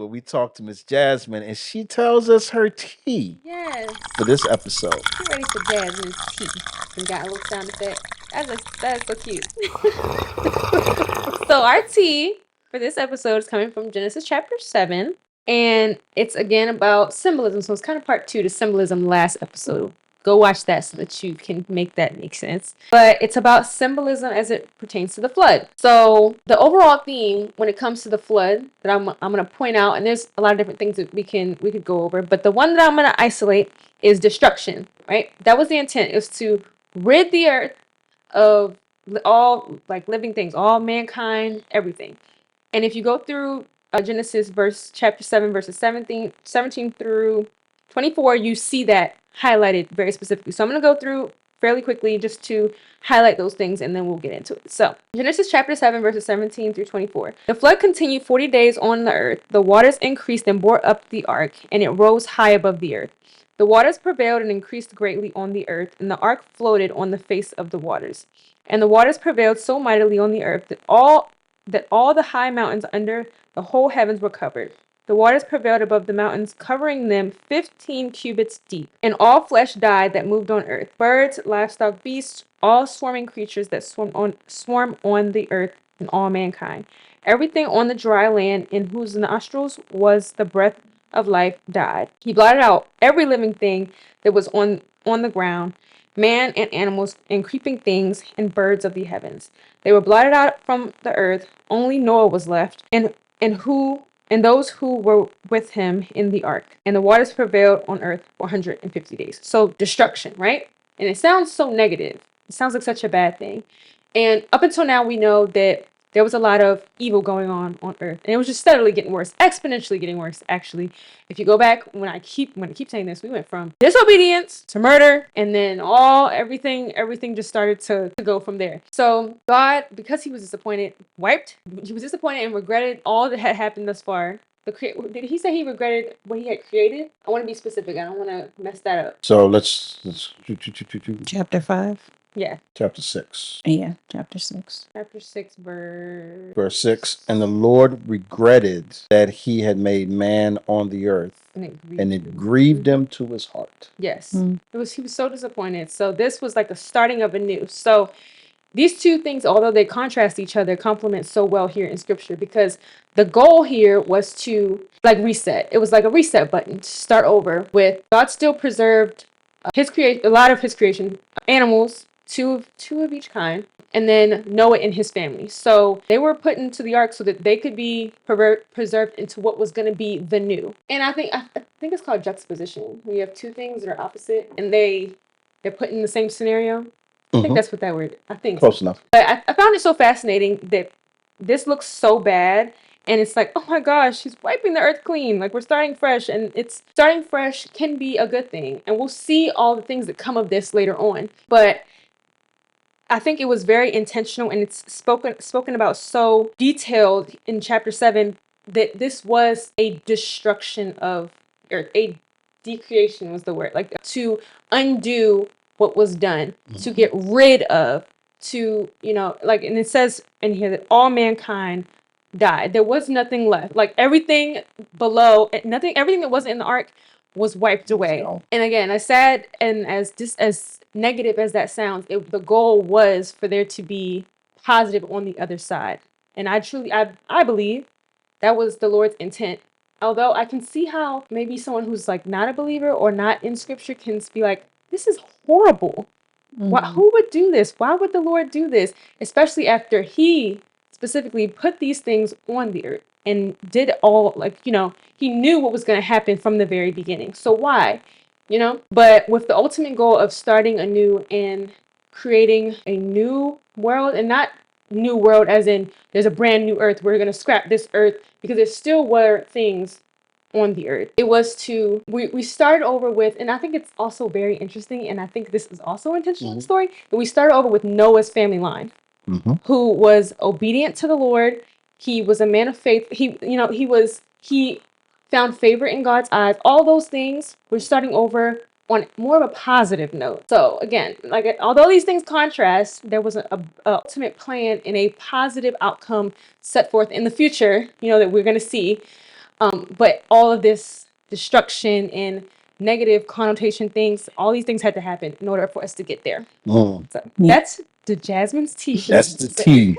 where we talk to Miss Jasmine and she tells us her tea Yes. for this episode. Get ready for Jasmine's tea. And got a little sound effect. That is so cute. So our tea for this episode is coming from Genesis chapter 7. And it's again about symbolism. So it's kind of part 2 to symbolism last episode. Go watch that so that you can make that make sense. But it's about symbolism as it pertains to the flood. So the overall theme when it comes to the flood that I'm going to point out, and there's a lot of different things that we could go over, but the one that I'm going to isolate is destruction, right? That was the intent, is to rid the earth of all like living things, all mankind, everything. And if you go through Genesis chapter 7, verses 17 through 24, you see that highlighted very specifically. So I'm going to go through fairly quickly just to highlight those things, and then we'll get into it. So Genesis chapter 7, verses 17 through 24. The flood continued 40 days on the earth. The waters increased and bore up the ark, and it rose high above the earth. The waters prevailed and increased greatly on the earth, and the ark floated on the face of the waters. And the waters prevailed so mightily on the earth that all the high mountains under the whole heavens were covered. The waters prevailed above the mountains, covering them 15 cubits deep. And all flesh died that moved on earth, birds, livestock, beasts, all swarming creatures that swarm on the earth, and all mankind. Everything on the dry land in whose nostrils was the breath of life died. He blotted out every living thing that was on the ground, man and animals and creeping things and birds of the heavens. They were blotted out from the earth. Only Noah was left, and those who were with him in the ark. And the waters prevailed on earth for 150 days. So destruction, right? And it sounds so negative. It sounds like such a bad thing. And up until now, we know that there was a lot of evil going on earth, and it was just steadily getting worse, exponentially getting worse. Actually, if you go back, when I keep saying this, we went from disobedience to murder, and then everything just started to go from there. So God, because he was disappointed, he was disappointed and regretted all that had happened thus far. Did he say he regretted what he had created? I want to be specific. I don't want to mess that up. So let's Chapter 5. Yeah. Chapter 6. Yeah, chapter 6. Chapter 6, Verse 6. And the Lord regretted that he had made man on the earth, and it grieved him to his heart. Yes. He was so disappointed. So this was like the starting of a new. So these two things, although they contrast each other, complement so well here in scripture, because the goal here was to like reset. It was like a reset button to start over with. God still preserved a lot of his creation, animals, two of each kind, and then Noah and his family. So they were put into the ark so that they could be preserved into what was going to be the new. And I think it's called juxtaposition. Where you have two things that are opposite, and they're put in the same scenario. I think that's what that word. I think close enough. But I found it so fascinating that this looks so bad, and it's like, oh my gosh, he's wiping the earth clean. Like, we're starting fresh, and it's starting fresh can be a good thing, and we'll see all the things that come of this later on. But I think it was very intentional, and it's spoken about so detailed in chapter 7 that this was a destruction of earth. A decreation was the word, like to undo what was done, to get rid of, to, like, and it says in here that all mankind died. There was nothing left. Like everything below, everything that wasn't in the ark was wiped away. And again, as sad and as negative as that sounds, the goal was for there to be positive on the other side. And I believe that was the Lord's intent. Although I can see how maybe someone who's like not a believer or not in scripture can be like, this is horrible. Who would do this? Why would the Lord do this? Especially after he specifically put these things on the earth and did all, like, he knew what was going to happen from the very beginning. So why? But with the ultimate goal of starting anew and creating a new world, and not new world as in there's a brand new earth, we're going to scrap this earth, because there still were things on the earth. It was we started over with, and I think it's also very interesting, and I think this is also intentional in the story, but we started over with Noah's family line, who was obedient to the Lord. He was a man of faith. He found favor in God's eyes. All those things, we're starting over on more of a positive note. So again, like, although these things contrast, there was a ultimate plan and a positive outcome set forth in the future, that we're going to see. But all of this destruction and negative connotation things, all these things had to happen in order for us to get there. Mm. So Yeah. that's the Jasmine's tea. That's the tea.